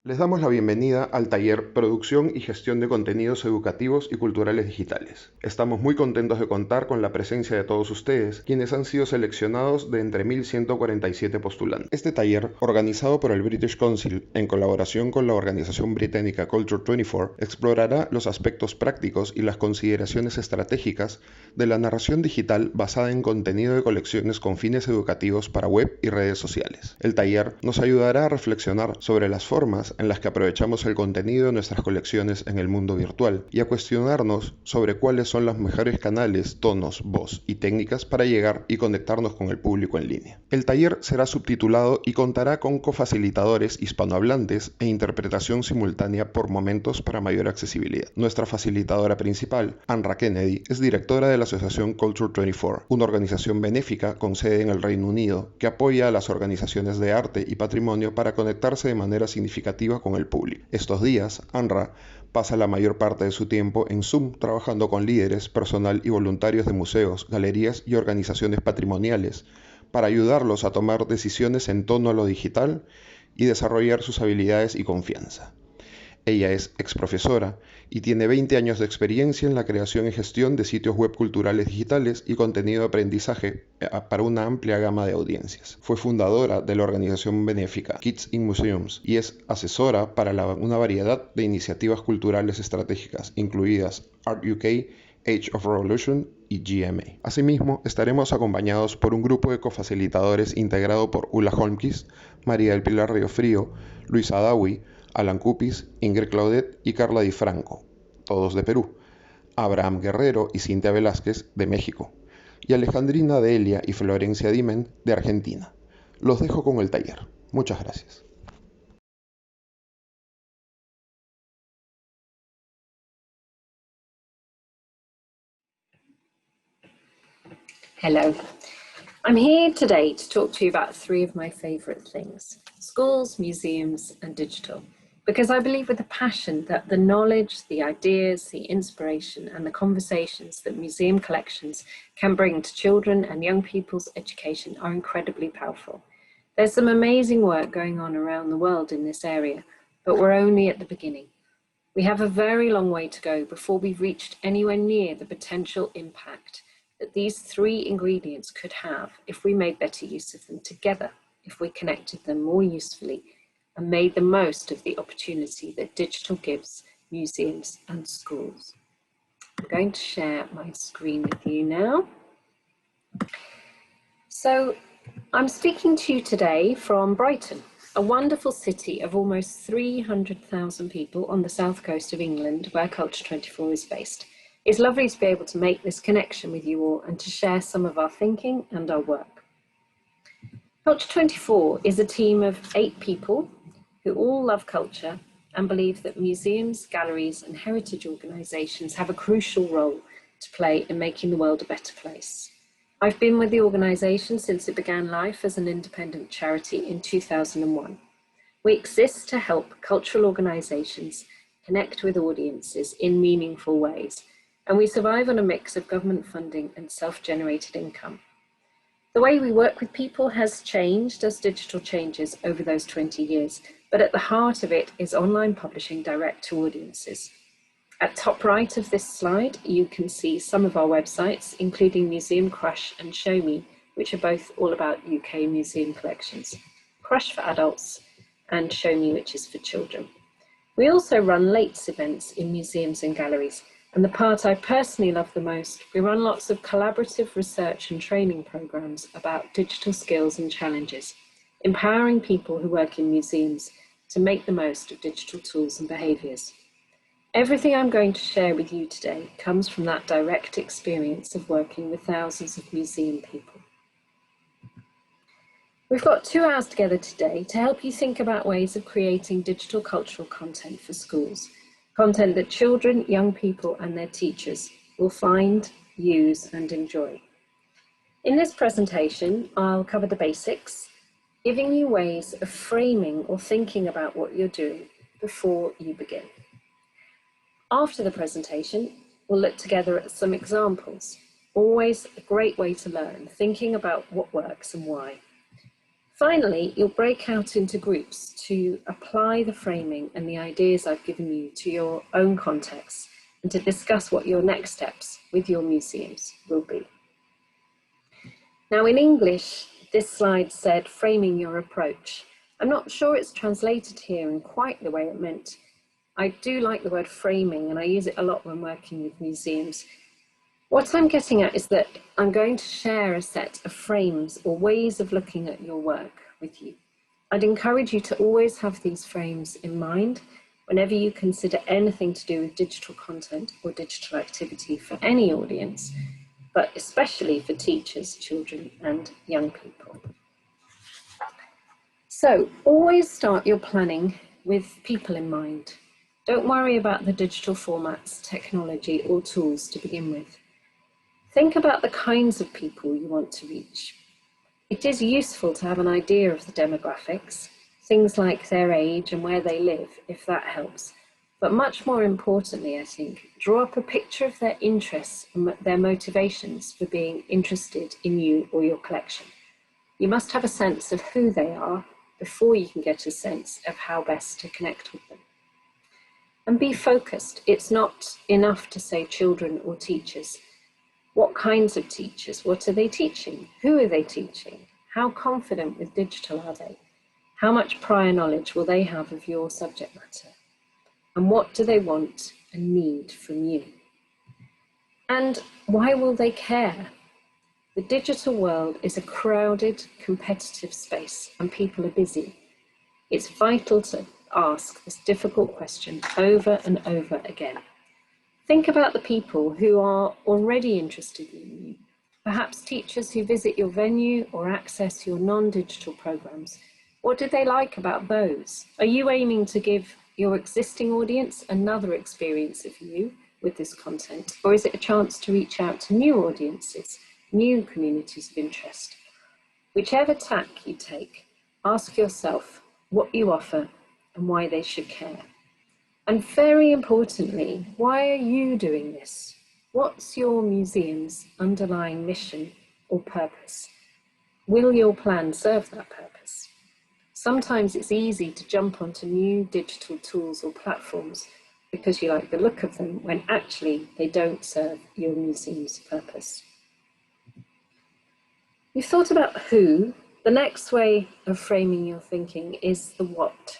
Les damos la bienvenida al taller Producción y Gestión de Contenidos Educativos y Culturales Digitales. Estamos muy contentos de contar con la presencia de todos ustedes, quienes han sido seleccionados de entre 1.147 postulantes. Este taller, organizado por el British Council en colaboración con la organización británica Culture 24, explorará los aspectos prácticos y las consideraciones estratégicas de la narración digital basada en contenido de colecciones con fines educativos para web y redes sociales. El taller nos ayudará a reflexionar sobre las formas en las que aprovechamos el contenido de nuestras colecciones en el mundo virtual y a cuestionarnos sobre cuáles son los mejores canales, tonos, voz y técnicas para llegar y conectarnos con el público en línea. El taller será subtitulado y contará con cofacilitadores hispanohablantes e interpretación simultánea por momentos para mayor accesibilidad. Nuestra facilitadora principal, Anra Kennedy, es directora de la asociación Culture 24, una organización benéfica con sede en el Reino Unido que apoya a las organizaciones de arte y patrimonio para conectarse de manera significativa con el público. Estos días, Anra pasa la mayor parte de su tiempo en Zoom trabajando con líderes, personal y voluntarios de museos, galerías y organizaciones patrimoniales para ayudarlos a tomar decisiones en torno a lo digital y desarrollar sus habilidades y confianza. Ella es exprofesora y tiene 20 años de experiencia en la creación y gestión de sitios web culturales digitales y contenido de aprendizaje para una amplia gama de audiencias. Fue fundadora de la organización benéfica Kids in Museums y es asesora para una variedad de iniciativas culturales estratégicas, incluidas Art UK, Age of Revolution y GMA. Asimismo, estaremos acompañados por un grupo de cofacilitadores integrado por Ula Holmquist, María del Pilar Riofrío, Luisa Dawi, Alan Cupis, Ingrid Claudet y Carla Di Franco, todos de Perú, Abraham Guerrero y Cintia Velázquez, de México, y Alejandrina Delia y Florencia Dimen, de Argentina. Los dejo con el taller. Muchas gracias. Hello. I'm here today to talk to you about three of my favourite things: schools, museums, and digital. Because I believe with a passion that the knowledge, the ideas, the inspiration, and the conversations that museum collections can bring to children and young people's education are incredibly powerful. There's some amazing work going on around the world in this area, but we're only at the beginning. We have a very long way to go before we've reached anywhere near the potential impact that these three ingredients could have if we made better use of them together, if we connected them more usefully, and made the most of the opportunity that digital gives museums and schools. I'm going to share my screen with you now. So I'm speaking to you today from Brighton, a wonderful city of almost 300,000 people on the south coast of England, where Culture 24 is based. It's lovely to be able to make this connection with you all and to share some of our thinking and our work. Culture 24 is a team of 8 people who all love culture and believe that museums, galleries, and heritage organisations have a crucial role to play in making the world a better place. I've been with the organisation since it began life as an independent charity in 2001. We exist to help cultural organisations connect with audiences in meaningful ways, and we survive on a mix of government funding and self-generated income. The way we work with people has changed as digital changes over those 20 years, but at the heart of it is online publishing direct to audiences. At top right of this slide, you can see some of our websites, including Museum Crush and Show Me, which are both all about UK museum collections. Crush for adults and Show Me, which is for children. We also run Lates events in museums and galleries. And the part I personally love the most, we run lots of collaborative research and training programs about digital skills and challenges, empowering people who work in museums to make the most of digital tools and behaviours. Everything I'm going to share with you today comes from that direct experience of working with thousands of museum people. We've got 2 hours together today to help you think about ways of creating digital cultural content for schools. Content that children, young people and their teachers will find, use and enjoy. In this presentation, I'll cover the basics, giving you ways of framing or thinking about what you're doing before you begin. After the presentation, we'll look together at some examples, always a great way to learn, thinking about what works and why. Finally, you'll break out into groups to apply the framing and the ideas I've given you to your own context and to discuss what your next steps with your museums will be. Now in English, this slide said framing your approach. I'm not sure it's translated here in quite the way it meant. I do like the word framing and I use it a lot when working with museums. What I'm getting at is that I'm going to share a set of frames or ways of looking at your work with you. I'd encourage you to always have these frames in mind whenever you consider anything to do with digital content or digital activity for any audience, but especially for teachers, children, and young people. So always start your planning with people in mind. Don't worry about the digital formats, technology, or tools to begin with. Think about the kinds of people you want to reach. It is useful to have an idea of the demographics, things like their age and where they live, if that helps. But much more importantly, I think, draw up a picture of their interests and their motivations for being interested in you or your collection. You must have a sense of who they are before you can get a sense of how best to connect with them. And be focused. It's not enough to say children or teachers. What kinds of teachers? What are they teaching? Who are they teaching? How confident with digital are they? How much prior knowledge will they have of your subject matter? And what do they want and need from you? And why will they care? The digital world is a crowded, competitive space and people are busy. It's vital to ask this difficult question over and over again. Think about the people who are already interested in you, perhaps teachers who visit your venue or access your non-digital programs. What do they like about those? Are you aiming to give your existing audience another experience of you with this content, or is it a chance to reach out to new audiences, new communities of interest? Whichever tack you take, ask yourself what you offer and why they should care. And very importantly, why are you doing this? What's your museum's underlying mission or purpose? Will your plan serve that purpose? Sometimes it's easy to jump onto new digital tools or platforms because you like the look of them when actually they don't serve your museum's purpose. You've thought about who. The next way of framing your thinking is the what.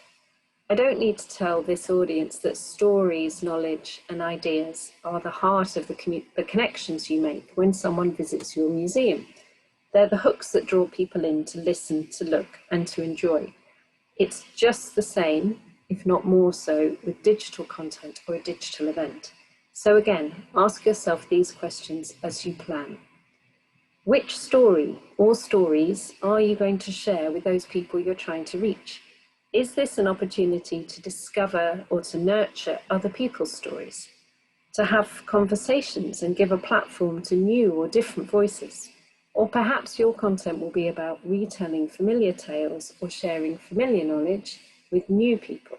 I don't need to tell this audience that stories, knowledge, and ideas are the heart of the connections you make when someone visits your museum. They're the hooks that draw people in to listen, to look, and to enjoy. It's just the same, if not more so, with digital content or a digital event. So again, ask yourself these questions as you plan. Which story or stories are you going to share with those people you're trying to reach? Is this an opportunity to discover or to nurture other people's stories? To have conversations and give a platform to new or different voices? Or perhaps your content will be about retelling familiar tales or sharing familiar knowledge with new people.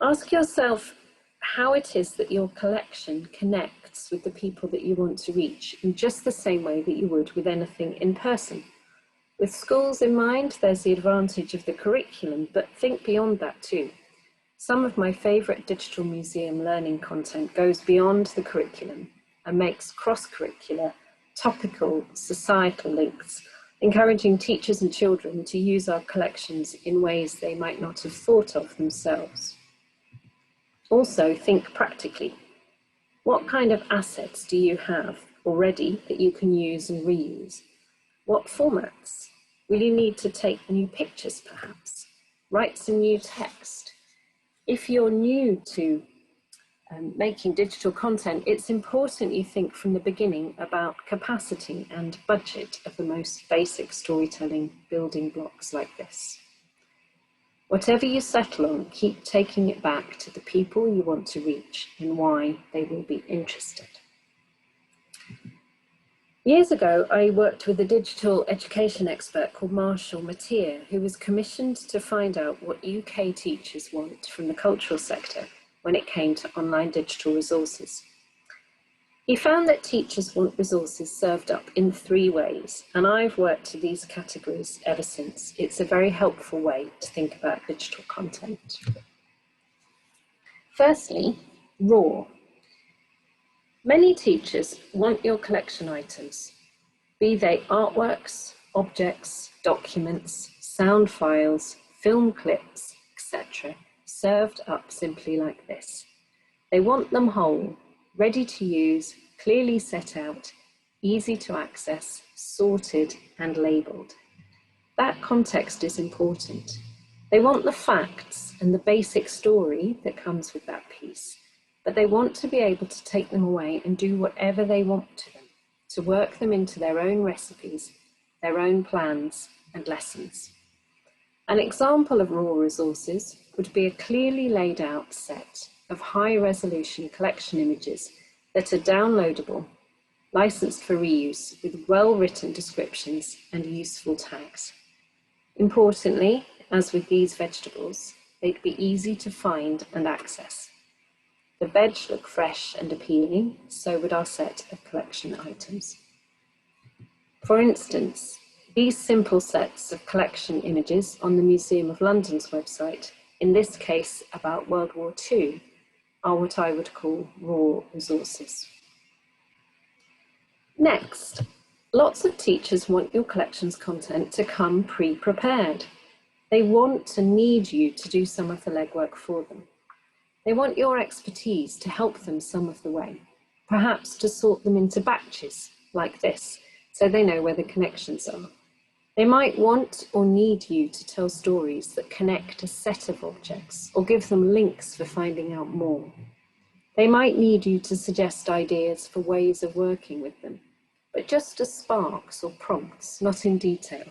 Ask yourself how it is that your collection connects with the people that you want to reach in just the same way that you would with anything in person. With schools in mind, there's the advantage of the curriculum, but think beyond that too. Some of my favourite digital museum learning content goes beyond the curriculum and makes cross-curricular, topical, societal links, encouraging teachers and children to use our collections in ways they might not have thought of themselves. Also, think practically. What kind of assets do you have already that you can use and reuse? What formats? Will you need to take new pictures, perhaps? Write some new text? If you're new to making digital content, it's important you think from the beginning about capacity and budget of the most basic storytelling building blocks like this. Whatever you settle on, keep taking it back to the people you want to reach and why they will be interested. Years ago, I worked with a digital education expert called Marshall Mateer, who was commissioned to find out what UK teachers want from the cultural sector when it came to online digital resources. He found that teachers want resources served up in 3 ways, and I've worked to these categories ever since. It's a very helpful way to think about digital content. Firstly, raw. Many teachers want your collection items, be they artworks, objects, documents, sound files, film clips, etc., served up simply like this. They want them whole, ready to use, clearly set out, easy to access, sorted and labelled. That context is important. They want the facts and the basic story that comes with that piece, but they want to be able to take them away and do whatever they want to them, to work them into their own recipes, their own plans and lessons. An example of raw resources would be a clearly laid out set of high-resolution collection images that are downloadable, licensed for reuse with well-written descriptions and useful tags. Importantly, as with these vegetables, they'd be easy to find and access. The veg look fresh and appealing, so would our set of collection items. For instance, these simple sets of collection images on the Museum of London's website, in this case about World War II, are what I would call raw resources. Next, lots of teachers want your collections content to come pre-prepared. They want and need you to do some of the legwork for them. They want your expertise to help them some of the way, perhaps to sort them into batches like this, so they know where the connections are. They might want or need you to tell stories that connect a set of objects or give them links for finding out more. They might need you to suggest ideas for ways of working with them, but just as sparks or prompts, not in detail.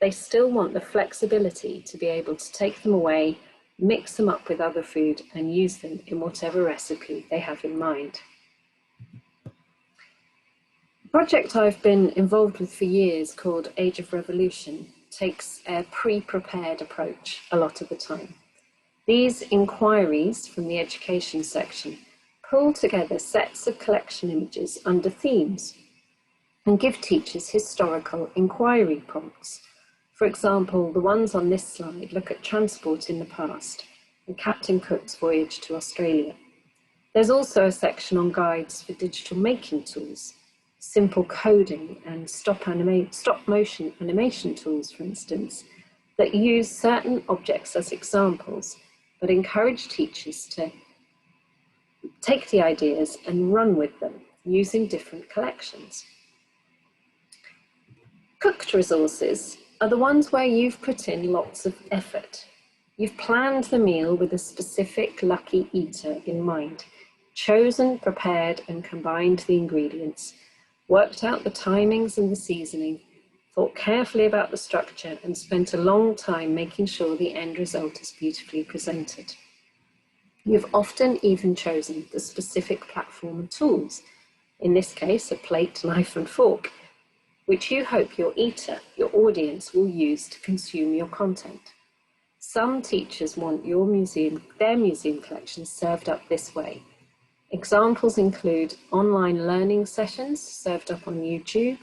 They still want the flexibility to be able to take them away, mix them up with other food and use them in whatever recipe they have in mind. A project I've been involved with for years called Age of Revolution takes a pre-prepared approach a lot of the time. These inquiries from the education section pull together sets of collection images under themes and give teachers historical inquiry prompts. For example, the ones on this slide look at transport in the past and Captain Cook's voyage to Australia. There's also a section on guides for digital making tools, simple coding and stop-motion animation tools, for instance, that use certain objects as examples, but encourage teachers to take the ideas and run with them using different collections. Cooked resources are the ones where you've put in lots of effort. You've planned the meal with a specific lucky eater in mind, chosen, prepared and combined the ingredients, worked out the timings and the seasoning, thought carefully about the structure and spent a long time making sure the end result is beautifully presented. You've often even chosen the specific platform and tools, in this case a plate, knife and fork, which you hope your eater, your audience, will use to consume your content. Some teachers want their museum collections served up this way. Examples include online learning sessions served up on YouTube,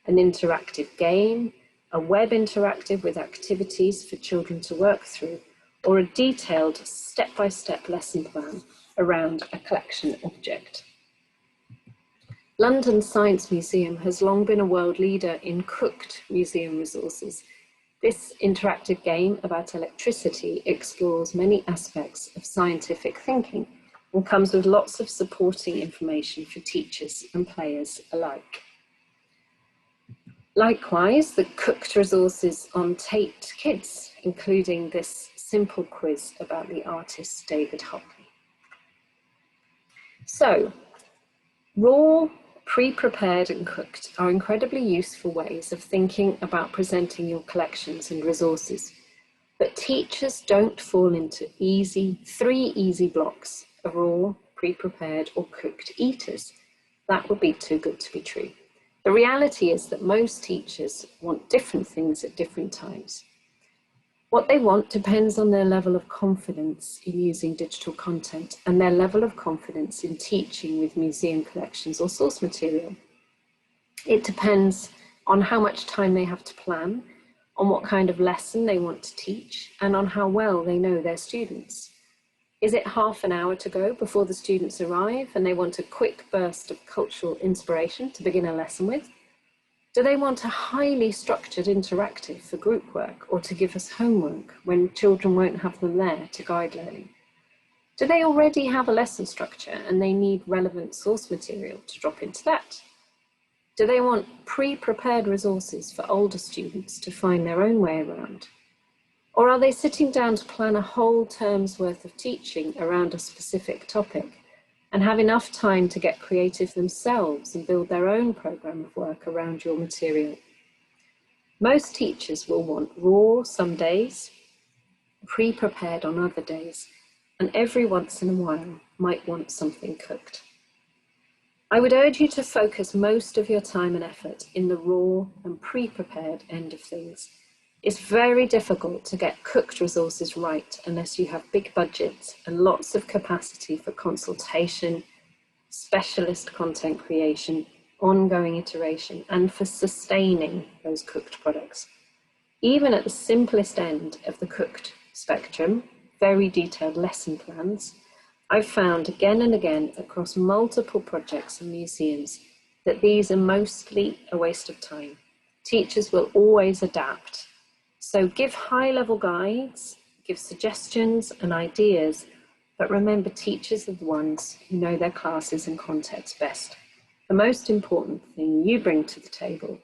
an interactive game, a web interactive with activities for children to work through, or a detailed step-by-step lesson plan around a collection object. London's Science Museum has long been a world leader in cooked museum resources. This interactive game about electricity explores many aspects of scientific thinking and comes with lots of supporting information for teachers and players alike. Likewise, the cooked resources on Tate Kids, including this simple quiz about the artist David Hockney. So, raw, pre-prepared and cooked are incredibly useful ways of thinking about presenting your collections and resources. But teachers don't fall into three easy blocks of raw, pre-prepared or cooked eaters. That would be too good to be true. The reality is that most teachers want different things at different times. What they want depends on their level of confidence in using digital content and their level of confidence in teaching with museum collections or source material. It depends on how much time they have to plan, on what kind of lesson they want to teach, and on how well they know their students. Is it half an hour to go before the students arrive and they want a quick burst of cultural inspiration to begin a lesson with? Do they want a highly structured interactive for group work or to give us homework when children won't have them there to guide learning? Do they already have a lesson structure and they need relevant source material to drop into that? Do they want pre-prepared resources for older students to find their own way around? Or are they sitting down to plan a whole term's worth of teaching around a specific topic and have enough time to get creative themselves and build their own programme of work around your material? Most teachers will want raw some days, pre-prepared on other days, and every once in a while might want something cooked. I would urge you to focus most of your time and effort in the raw and pre-prepared end of things. It's very difficult to get cooked resources right unless you have big budgets and lots of capacity for consultation, specialist content creation, ongoing iteration, and for sustaining those cooked products. Even at the simplest end of the cooked spectrum, very detailed lesson plans, I've found again and again across multiple projects and museums that these are mostly a waste of time. Teachers will always adapt. So give high-level guides, give suggestions and ideas, but remember teachers are the ones who know their classes and context best. The most important thing you bring to the table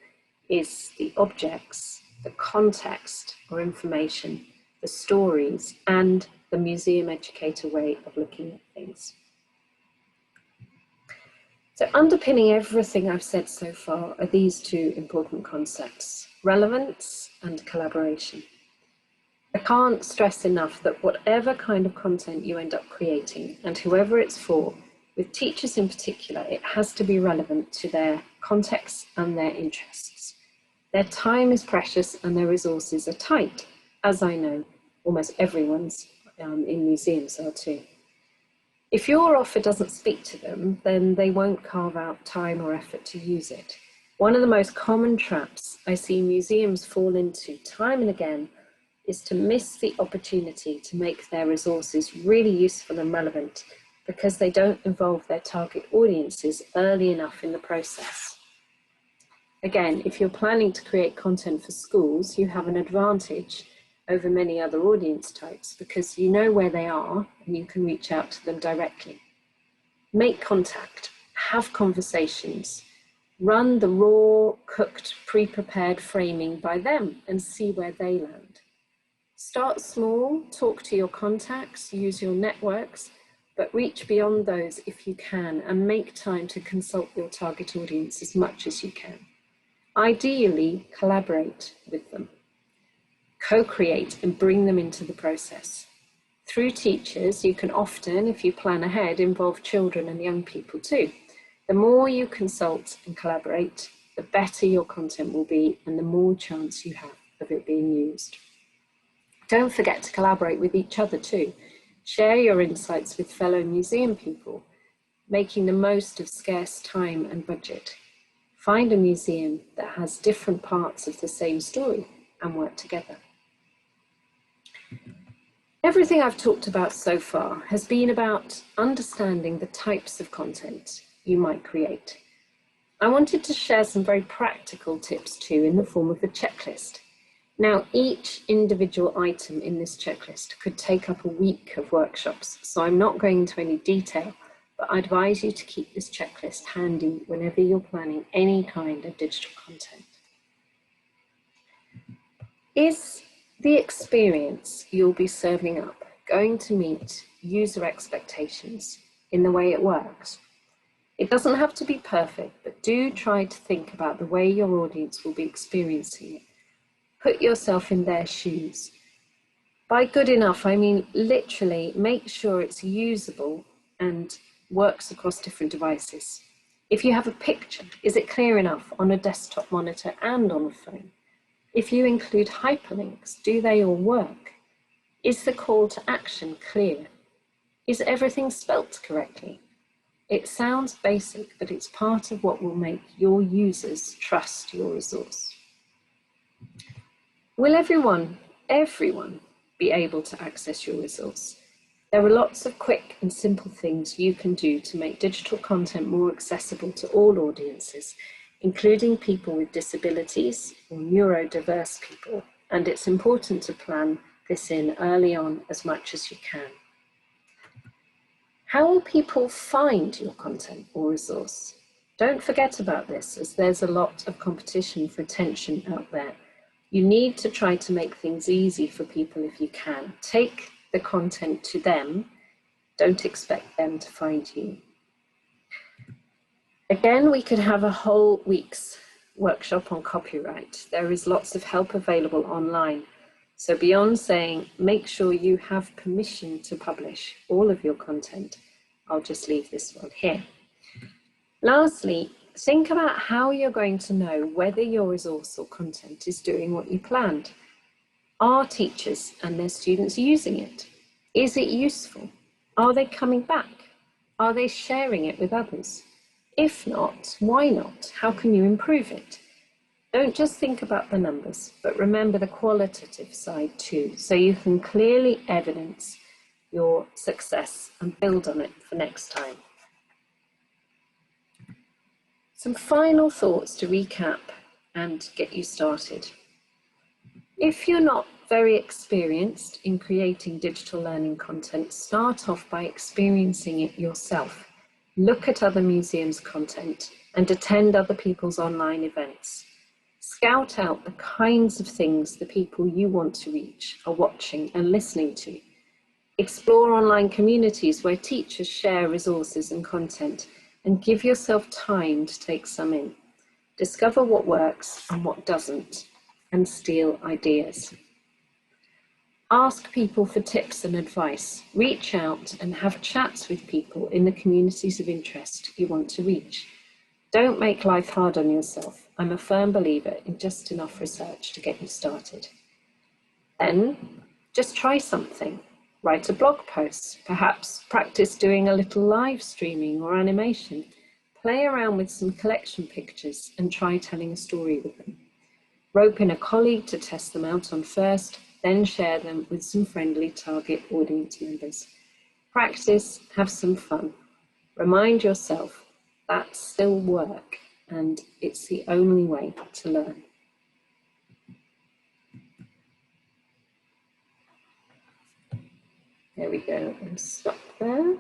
is the objects, the context or information, the stories, and the museum educator way of looking at things. So underpinning everything I've said so far are these two important concepts: relevance and collaboration. I can't stress enough that whatever kind of content you end up creating, and whoever it's for, with teachers in particular, it has to be relevant to their context and their interests. Their time is precious and their resources are tight, as I know almost everyone's in museums are too. If your offer doesn't speak to them, then they won't carve out time or effort to use it. One of the most common traps I see museums fall into time and again is to miss the opportunity to make their resources really useful and relevant because they don't involve their target audiences early enough in the process. Again, if you're planning to create content for schools, you have an advantage over many other audience types because you know where they are and you can reach out to them directly. Make contact, have conversations, run the raw, cooked, pre-prepared framing by them and see where they land. Start small, talk to your contacts, use your networks, but reach beyond those if you can and make time to consult your target audience as much as you can. Ideally, collaborate with them. Co-create and bring them into the process. Through teachers, you can often, if you plan ahead, involve children and young people too. The more you consult and collaborate, the better your content will be and the more chance you have of it being used. Don't forget to collaborate with each other too. Share your insights with fellow museum people, making the most of scarce time and budget. Find a museum that has different parts of the same story and work together. Everything I've talked about so far has been about understanding the types of content you might create. I wanted to share some very practical tips too in the form of a checklist. Now, each individual item in this checklist could take up a week of workshops, so I'm not going into any detail, but I advise you to keep this checklist handy whenever you're planning any kind of digital content. Is the experience you'll be serving up going to meet user expectations in the way it works? It doesn't have to be perfect, but do try to think about the way your audience will be experiencing it. Put yourself in their shoes. By good enough, I mean literally make sure it's usable and works across different devices. If you have a picture, is it clear enough on a desktop monitor and on a phone? If you include hyperlinks, do they all work? Is the call to action clear? Is everything spelt correctly? It sounds basic, but it's part of what will make your users trust your resource. Will everyone be able to access your resource? There are lots of quick and simple things you can do to make digital content more accessible to all audiences, including people with disabilities or neurodiverse people, and it's important to plan this in early on as much as you can. How will people find your content or resource? Don't forget about this, as there's a lot of competition for attention out there. You need to try to make things easy for people if you can. Take the content to them. Don't expect them to find you. Again, we could have a whole week's workshop on copyright. There is lots of help available online. So beyond saying, make sure you have permission to publish all of your content, I'll just leave this one here. Lastly, think about how you're going to know whether your resource or content is doing what you planned. Are teachers and their students using it? Is it useful? Are they coming back? Are they sharing it with others? If not, why not? How can you improve it? Don't just think about the numbers, but remember the qualitative side too, so you can clearly evidence your success and build on it for next time. Some final thoughts to recap and get you started. If you're not very experienced in creating digital learning content, start off by experiencing it yourself. Look at other museums' content and attend other people's online events. Scout out the kinds of things the people you want to reach are watching and listening to. Explore online communities where teachers share resources and content, and give yourself time to take some in. Discover what works and what doesn't, and steal ideas. Ask people for tips and advice. Reach out and have chats with people in the communities of interest you want to reach. Don't make life hard on yourself. I'm a firm believer in just enough research to get you started. Then, just try something. Write a blog post, perhaps practice doing a little live streaming or animation. Play around with some collection pictures and try telling a story with them. Rope in a colleague to test them out on first, then share them with some friendly target audience members. Practice, have some fun. Remind yourself that's still work and it's the only way to learn. There we go, and stop there.